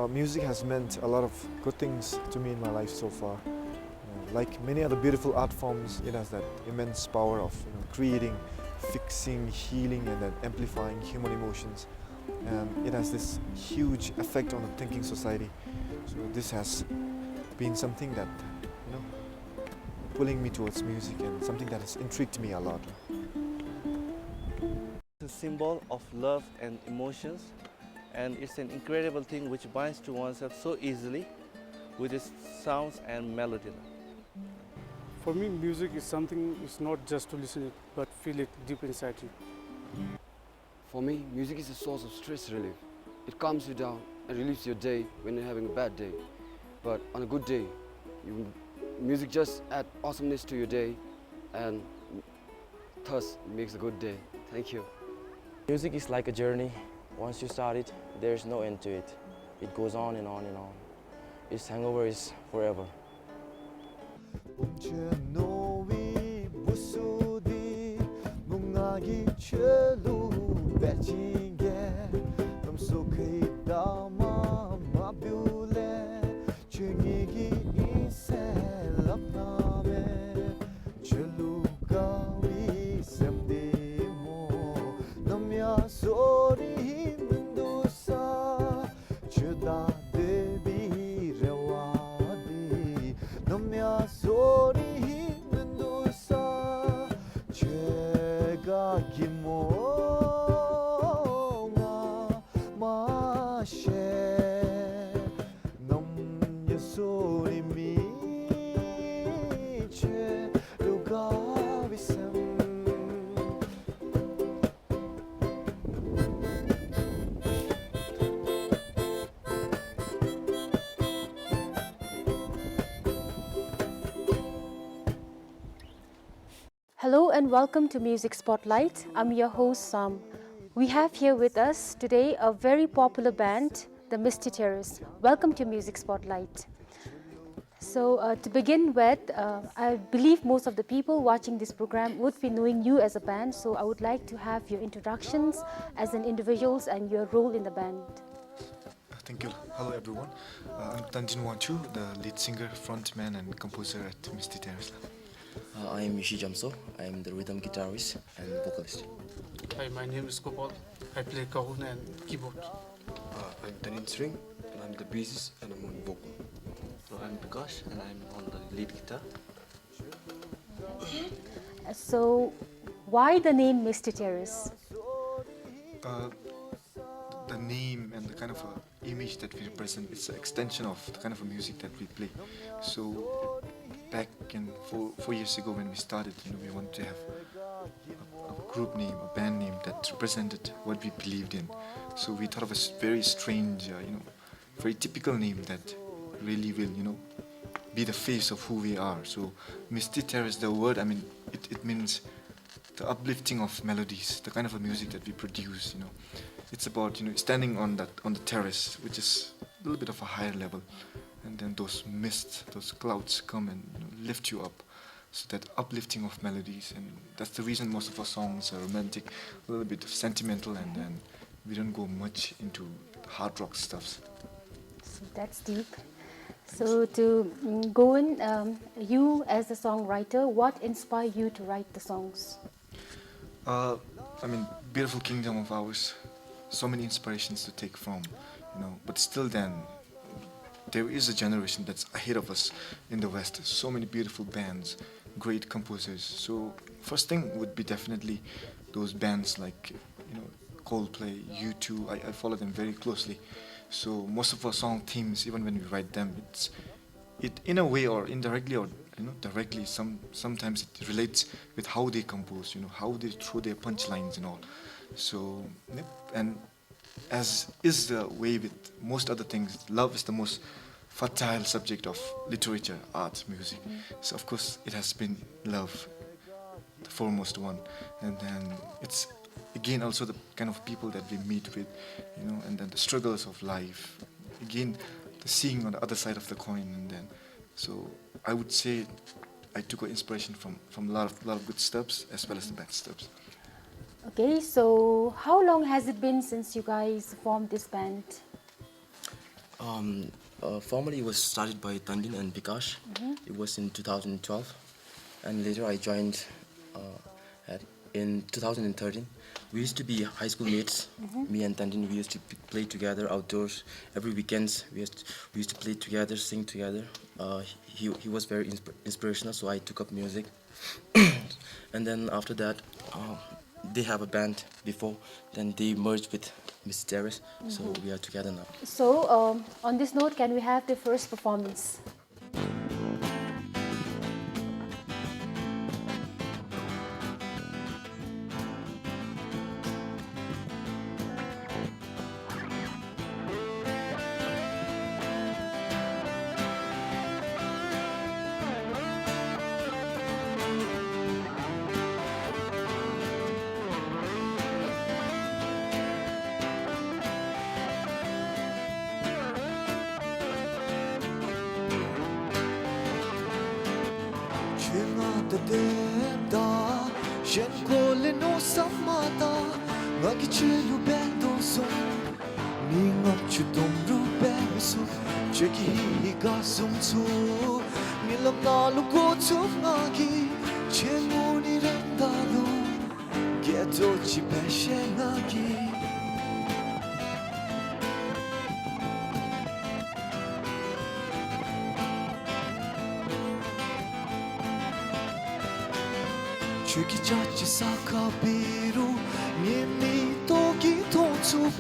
Music has meant a lot of good things to me in my life so far. Like many other beautiful art forms, it has that immense power of creating, fixing, healing, and then amplifying human emotions. It has this huge effect on the thinking society. So this has been something that pulling me towards music and something that has intrigued me a lot. It's a symbol of love and emotions, and it's an incredible thing which binds to oneself so easily with its sounds and melody. For me, music is something, it's not just to listen it, but feel it deep inside you. For me, music is a source of stress relief. It calms you down and relieves your day when you're having a bad day. But on a good day, music just adds awesomeness to your day and thus makes a good day. Thank you. Music is like a journey. Once you start it, there's no end to it. It goes on and on and on. Its hangover is forever. Hello and welcome to Music Spotlight. I'm your host Sam. We have here with us today a very popular band, the Misty Terrace. Welcome to Music Spotlight. So to begin with, I believe most of the people watching this program would be knowing you as a band, so I would like to have your introductions as an individuals and your role in the band. Thank you. Hello everyone. I'm Tanjin Wanchu, the lead singer, frontman and composer at Misty Terrace. I'm Mishi Jamso. I'm the rhythm guitarist and vocalist. Hi, my name is Gopal. I play cajon and keyboard. I'm Tanin String and I'm the bassist and I'm on vocal. So I'm Bikash and I'm on the lead guitar. So why the name Misty Terrace? The name and the kind of image that we represent, it's an extension of the kind of music that we play. So back in 4 years ago when we started, we wanted to have a group name, a band name that represented what we believed in. So we thought of a very strange, very typical name that really will, be the face of who we are. So Misty Terrace, the word, it means the uplifting of melodies, the kind of a music that we produce. It's about standing on the terrace, which is a little bit of a higher level, and then those mists, those clouds come and lift you up. So that uplifting of melodies, and that's the reason most of our songs are romantic, a little bit sentimental, and then we don't go much into the hard rock stuffs. So that's deep. So to go in, you as a songwriter, what inspired you to write the songs? Beautiful kingdom of ours, so many inspirations to take from, but still then, there is a generation that's ahead of us in the West. So many beautiful bands, great composers. So first thing would be definitely those bands like, Coldplay, U2. I follow them very closely. So most of our song themes, even when we write them, it in a way or indirectly or directly, sometimes it relates with how they compose, how they throw their punchlines and all. So and as is the way with most other things, love is the most fertile subject of literature, art, music. So of course it has been love, the foremost one, and then it's again also the kind of people that we meet with, and then the struggles of life, again the seeing on the other side of the coin, and then so I would say I took inspiration from a lot of good steps as well as the bad steps. Okay, so how long has it been since you guys formed this band? Formally, it was started by Tandin and Bikash. It was in 2012, and later I joined in 2013. We used to be high school mates. Me and Tandin, we used to play together outdoors every weekends. We used to play together, sing together. He was very inspirational, so I took up music. And then after that, they have a band before. Then they merged with Misty Terrace, so we are together now. So, on this note, can we have the first performance? Chuki chachi saka biru Nimi toki totsup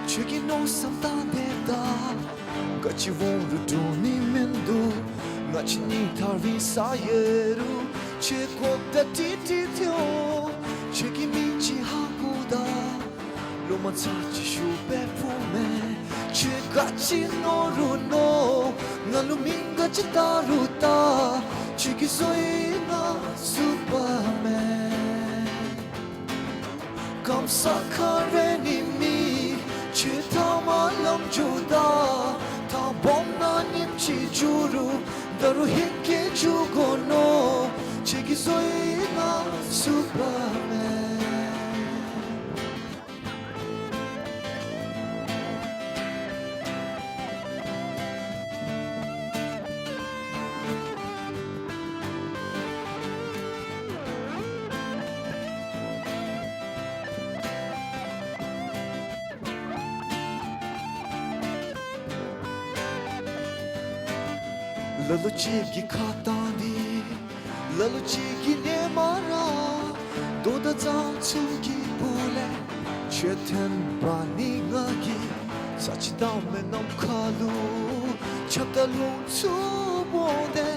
Chuki no samta deda Gachi wonru duni mendu Gachi ni tarvi sayeru Che kokta titi tyo Chuki michi hakuda Loma tsachi shupe pume Che gachi noru no Ngalu minga chitaru ta Chuki soi na Superman Come sakare ni mi Chita malam juda Ta bomna nimchi juru Daru hinke jugo no Chiki soi na Superman Lalu chiki khatani Lalu chiki ne mara Doda zang tsuki bule Cheten bani ngaki Sachi dame nam kalu Chapta lung tsu bonde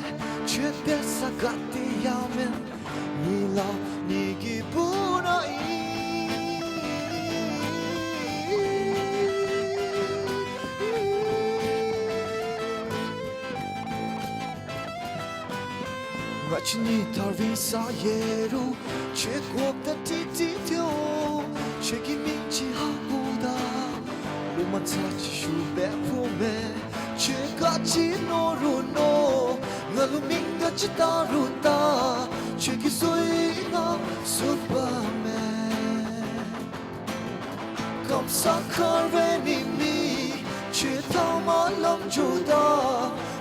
Chete sakati yamen Nila nigi bunai Ngachini tarvi sayeru Che kokta titi tyo Che ki minchi hakuda Luma tsachi shube pume Che gachi noru no Ngalu minga chitaru ta Che ki soi na Superman Kam sakare ni mi Che tama lam juda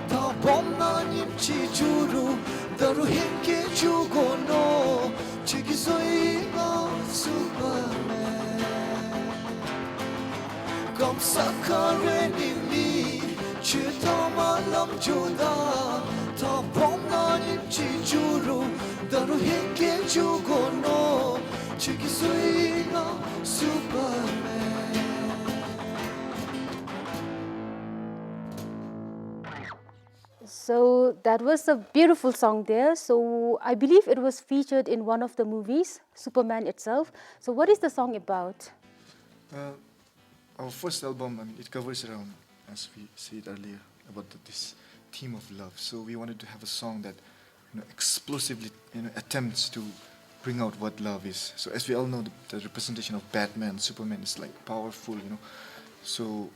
Ta bomna nimchi juru Daru hinke jugo no Chiki soi na Superman Kam sakare ni mi Chita malam juda Ta bomna nimchi juru Daru hinke jugo no Chiki soi na Superman So that was a beautiful song there. So I believe it was featured in one of the movies, Superman itself. So what is the song about? Our first album, it covers around, as we said earlier, about this theme of love. So we wanted to have a song that, explosively, attempts to bring out what love is. So as we all know, the representation of Batman, Superman is like powerful, So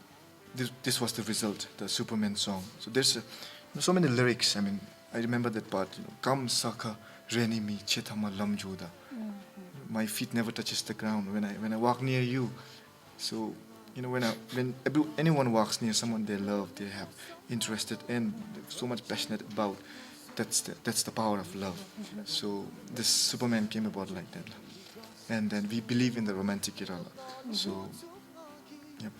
this was the result, the Superman song. So there's so many lyrics. I remember that part. Kam saka reni mi chetama lamjuda. my feet never touches the ground when I walk near you. So, when anyone walks near someone they love, they have interested in, so much passionate about, that's the power of love. So this Superman came about like that, and then we believe in the romantic era. So, yep.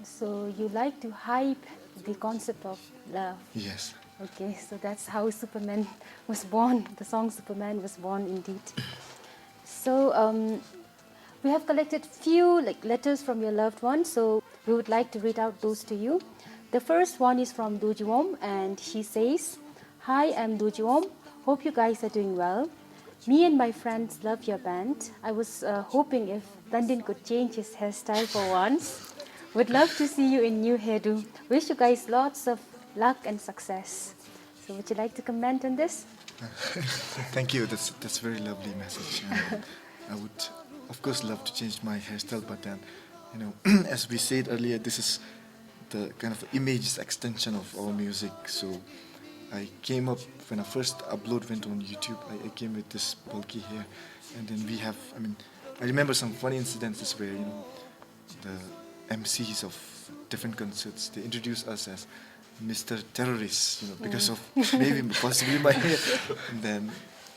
So you like to hype the concept of love. Yes. Okay, so that's how Superman was born. The song Superman was born indeed. So we have collected few letters from your loved ones. So we would like to read out those to you. The first one is from Dojiwom, and she says, "Hi, I'm Dojiwom. Hope you guys are doing well. Me and my friends love your band. I was hoping if Tandin could change his hairstyle for once. Would love to see you in new hairdo. Wish you guys lots of luck and success." So would you like to comment on this? Thank you. That's a very lovely message. I would, of course, love to change my hairstyle, but then, as we said earlier, this is the kind of image extension of our music. So I came up when I first went on YouTube. I came with this bulky hair, and then we have. I remember some funny incidences where the MCs of different concerts, they introduce us as Mr. Terrace, because of maybe possibly my hair. And then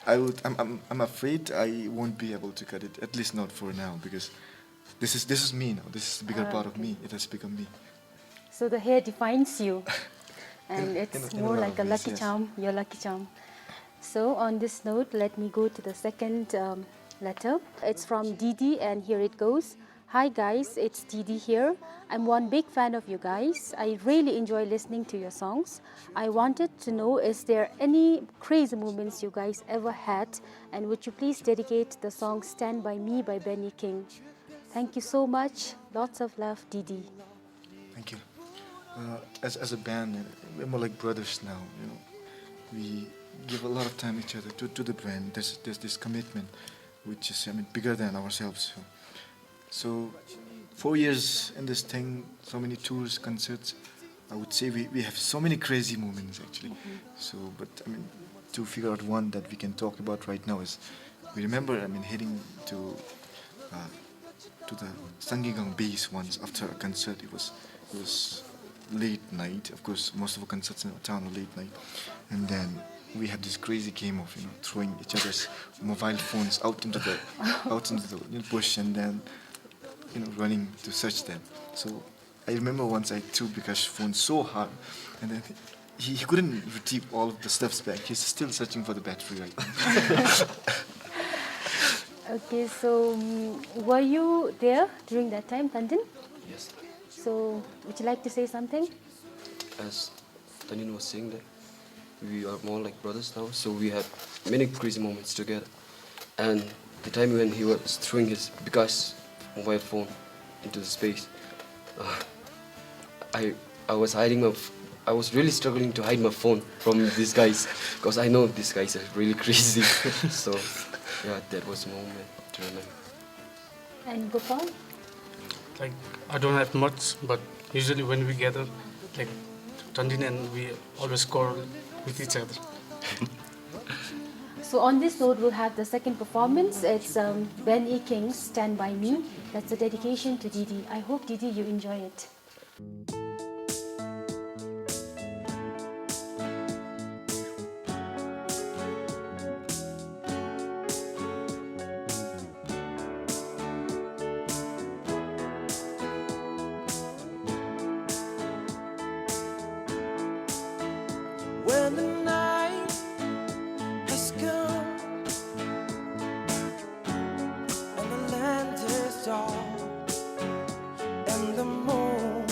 I'm afraid I won't be able to cut it, at least not for now, because this is me now. This is the bigger part of me. It has become me. So the hair defines you, and In it's a more lot like of a ways, lucky yes. charm, your lucky charm. So on this note, let me go to the second letter. It's from Didi, and here it goes. "Hi guys, it's Didi here. I'm one big fan of you guys. I really enjoy listening to your songs. I wanted to know, is there any crazy moments you guys ever had, and would you please dedicate the song Stand By Me by Benny King? Thank you so much. Lots of love, Didi." Thank you. As a band, we're more like brothers now. We give a lot of time each other to the brand. There's this commitment, which is bigger than ourselves. So 4 years in this thing, so many tours, concerts. I would say we have so many crazy moments actually. So, but to figure out one that we can talk about right now is, we remember heading to the Sangigang base once after a concert. It was late night. Of course, most of the concerts in our town are late night, and then we had this crazy game of throwing each other's mobile phones out into the bush, and then running to search them. So I remember once I threw Vikash's phone so hard, and then he couldn't retrieve all of the stuffs back. He's still searching for the battery right now. Okay, so were you there during that time, Tandin? Yes. So would you like to say something? As Tanin was saying that we are more like brothers now, so we had many crazy moments together. And the time when he was throwing his Bikash mobile phone into the space, I was hiding I was really struggling to hide my phone from these guys, because I know these guys are really crazy. So yeah, that was a moment to remember. And Gopal? I don't have much, but usually when we gather, Tandin and we always quarrel with each other. So on this note, we'll have the second performance. It's Ben E. King's Stand By Me. That's a dedication to Didi. I hope, Didi, you enjoy it. When the night has come and the land is dark and the moon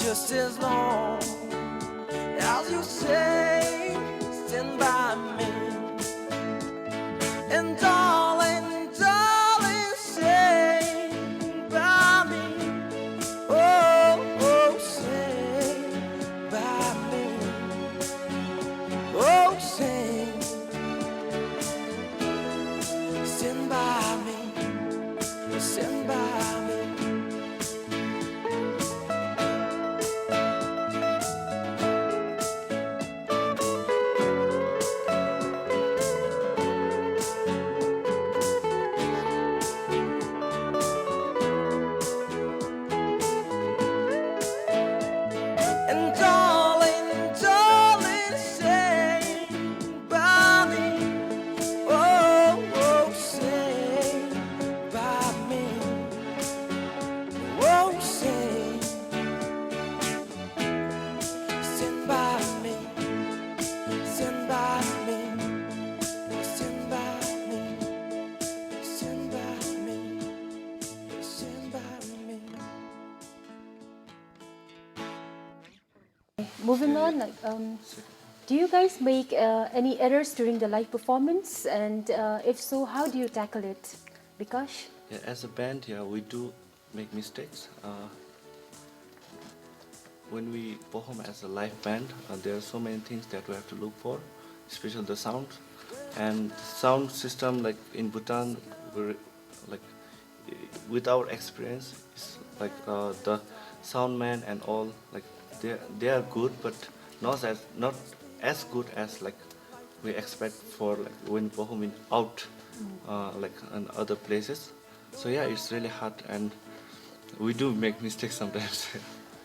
just as long as you say, stand by me. And darling, darling, stay by me. Oh, oh, stay by me. Oh, stay, stand by me, stand by me. And darling, darling, stay by me. Oh, oh, stay by me. Oh, stay, stand by me, stand by me, stand by me, stand by me, stand by me. Moving on, like, do you guys make any errors during the live performance? And if so, how do you tackle it? Bikash? Yeah, as a band, yeah, we do make mistakes. When we perform as a live band, there are so many things that we have to look for, especially the sound. And sound system, like in Bhutan, we're, like with our experience, it's like the sound man and all, like they are good, but not as good as like we expect for like when performing out like in other places. So yeah, it's really hard, and we do make mistakes sometimes.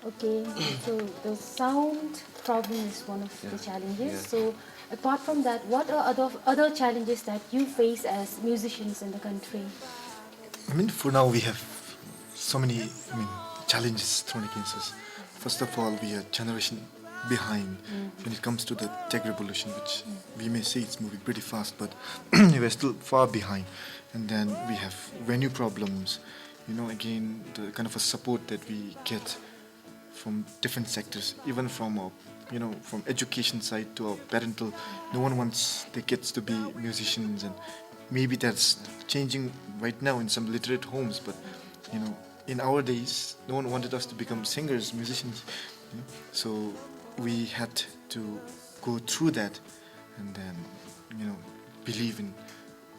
Okay, so the sound problem is one of the challenges. yeah. So apart from that, what are other challenges that you face as musicians in the country? I mean, for now we have so many, challenges thrown against us. First of all, we are generation behind when it comes to the tech revolution, which we may say it's moving pretty fast, but we're still far behind. And then we have venue problems. Again, the kind of a support that we get from different sectors, even from our, from education side to our parental. No one wants their kids to be musicians, and maybe that's changing right now in some literate homes. But in our days, no one wanted us to become singers, musicians. So we had to go through that, and then believe in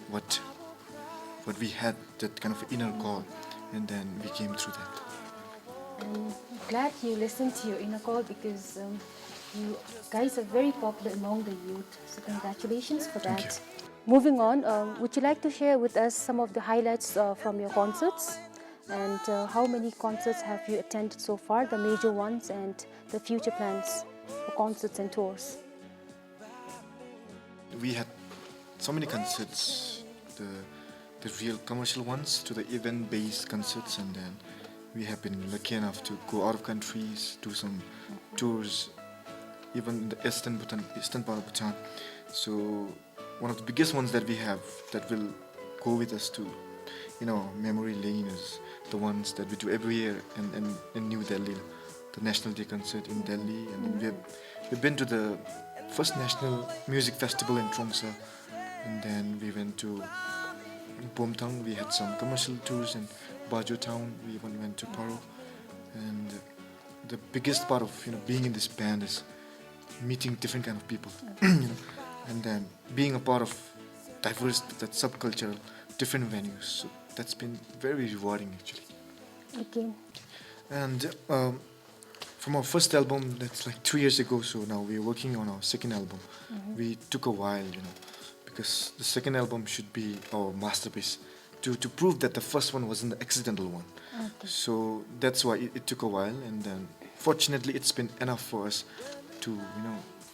what we had, that kind of inner call, and then we came through that. I'm glad you listened to your inner call, because you guys are very popular among the youth. So congratulations for that. Thank you. Moving on, would you like to share with us some of the highlights from your concerts? And how many concerts have you attended so far, the major ones, and the future plans for concerts and tours? We had so many concerts, the real commercial ones to the event-based concerts, and then we have been lucky enough to go out of countries, do some tours, even in the eastern part of Bhutan. So one of the biggest ones that we have that will go with us to, memory lane is the ones that we do every year in New Delhi, the National Day concert in Delhi, and then we've been to the first National Music Festival in Tromsø, and then we went to Bomtang. We had some commercial tours in Bajo town. We even went to Paro, and the biggest part of being in this band is meeting different kind of people, and then being a part of diverse, that subcultural, different venues. So that's been very rewarding actually. Okay. And from our first album, that's like 3 years ago. So now we're working on our second album. We took a while, because the second album should be our masterpiece, to prove that the first one wasn't the accidental one. Okay. So that's why it took a while, and then fortunately it's been enough for us to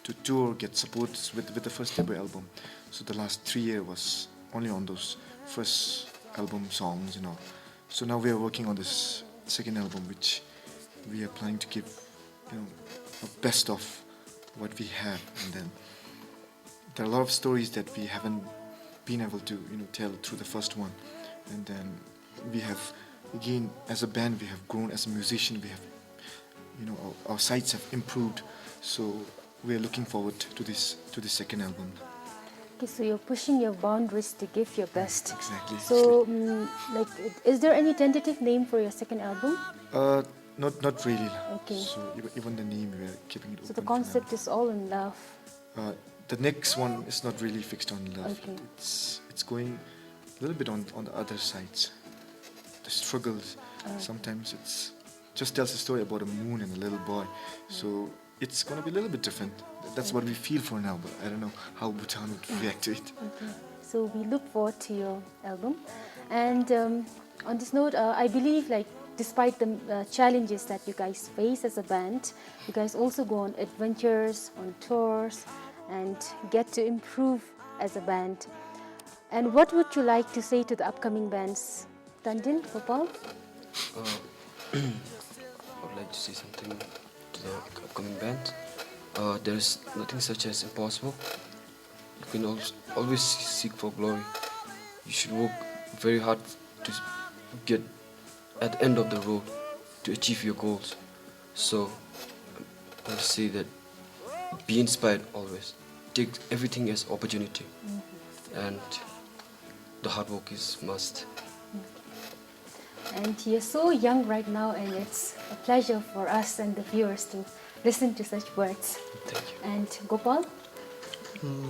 to tour, get support with the first debut album. So the last 3 years was only on those first album songs, So now we are working on this second album, which we are planning to give a best of what we have, and then there are a lot of stories that we haven't been able to tell through the first one, and then we have, again, as a band, we have grown as a musician. We have our sights have improved. So we're looking forward to this second album. Okay, so you're pushing your boundaries to give your best. Exactly. So, like, is there any tentative name for your second album? Not really. Okay. So even the name we're keeping it open. So the for now. concept is all in love. The next one is not really fixed on love. Okay. It's going a little bit on the other sides. The struggles. Sometimes it's just tells a story about a moon and a little boy. So it's gonna be a little bit different. That's what we feel for now, but I don't know how Bhutan would react to it. Okay. So we look forward to your album. And on this note, I believe, like, despite the challenges that you guys face as a band, you guys also go on adventures, on tours, and get to improve as a band. And what would you like to say to the upcoming bands? Tandin, Gopal? I would like to say something to the upcoming band. There's nothing such as impossible. You can always seek for glory. You should work very hard to get at the end of the road to achieve your goals. So I want to say that be inspired always. Take everything as opportunity, and the hard work is must. And you're so young right now, and it's a pleasure for us and the viewers to listen to such words. Thank you. And Gopal?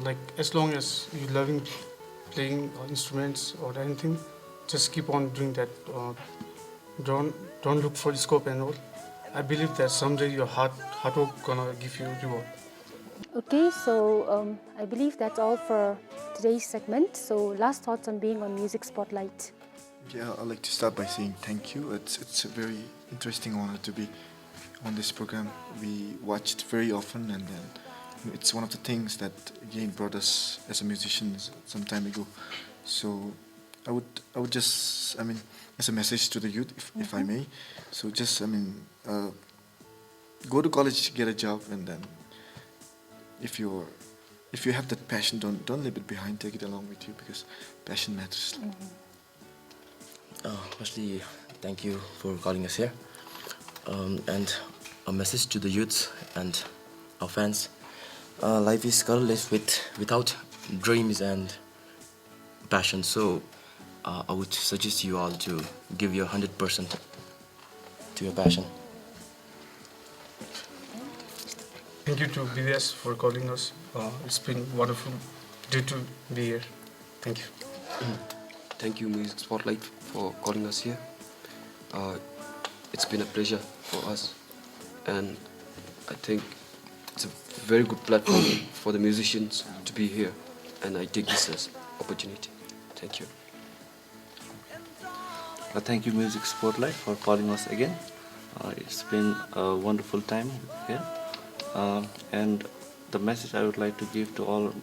Like, as long as you're loving playing instruments or anything, just keep on doing that. Don't look for the scope and all. I believe that someday your hard work gonna give you reward. Okay, so I believe that's all for today's segment. So last thoughts on being on Music Spotlight. Yeah, I'd like to start by saying thank you. It's a very interesting honor to be on this program. We watched very often, and then it's one of the things that again brought us as a musicians some time ago. So I would just, as a message to the youth, if I may. So just, go to college, get a job, and then if you have that passion, don't leave it behind. Take it along with you, because passion matters. Firstly, thank you for calling us here. And a message to the youth and our fans. Life is colorless without dreams and passion. So I would suggest you all to give your 100% to your passion. Thank you to BBS for calling us. It's been wonderful to be here. Thank you. Thank you, Music Spotlight, for calling us here. It's been a pleasure for us, and I think it's a very good platform for the musicians to be here, and I take this as opportunity. Thank you. Thank you, Music Spotlight, for calling us again. It's been a wonderful time here. And the message I would like to give to all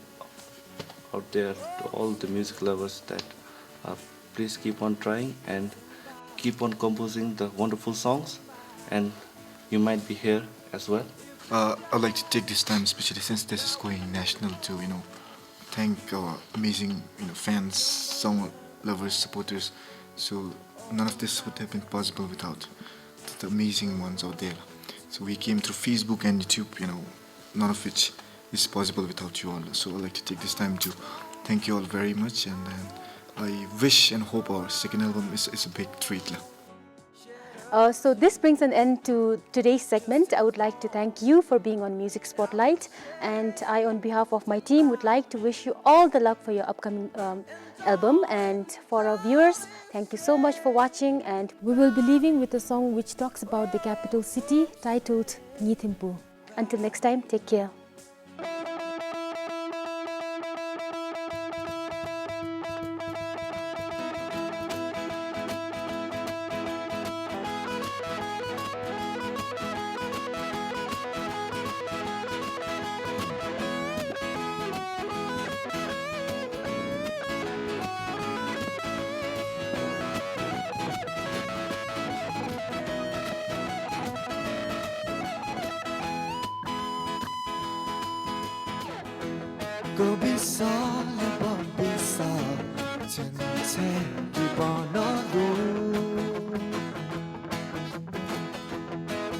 out there, to all the music lovers, that please keep on trying and keep on composing the wonderful songs, and you might be here as well. I'd like to take this time, especially since this is going national, to thank our amazing fans, song lovers, supporters. So none of this would have been possible without the amazing ones out there. So we came through Facebook and YouTube, none of which is possible without you all. So I'd like to take this time to thank you all very much, and I wish and hope our second album is a big treat. So this brings an end to today's segment. I would like to thank you for being on Music Spotlight, and I, on behalf of my team, would like to wish you all the luck for your upcoming album. And for our viewers, thank you so much for watching, and we will be leaving with a song which talks about the capital city, titled Ngithimpu. Until next time, take care. Kau bisa lebih bisa Cence di panagu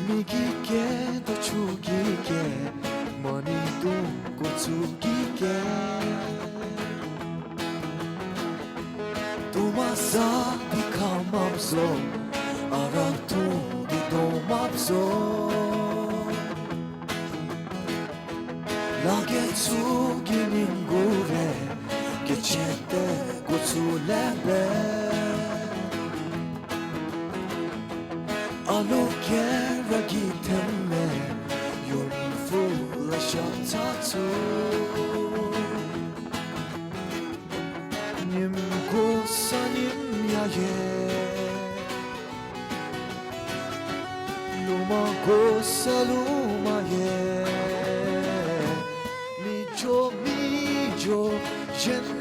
미기게 더 죽이게 머니도 고추기게 또 와서 비감 없어 알아도 비도 없어 나게 죽이는 고래 개체때 고추레베 알로게라기 때문에 용풀라 셔타투 님고사님 야예 루마고사루마예 미조 미조 옌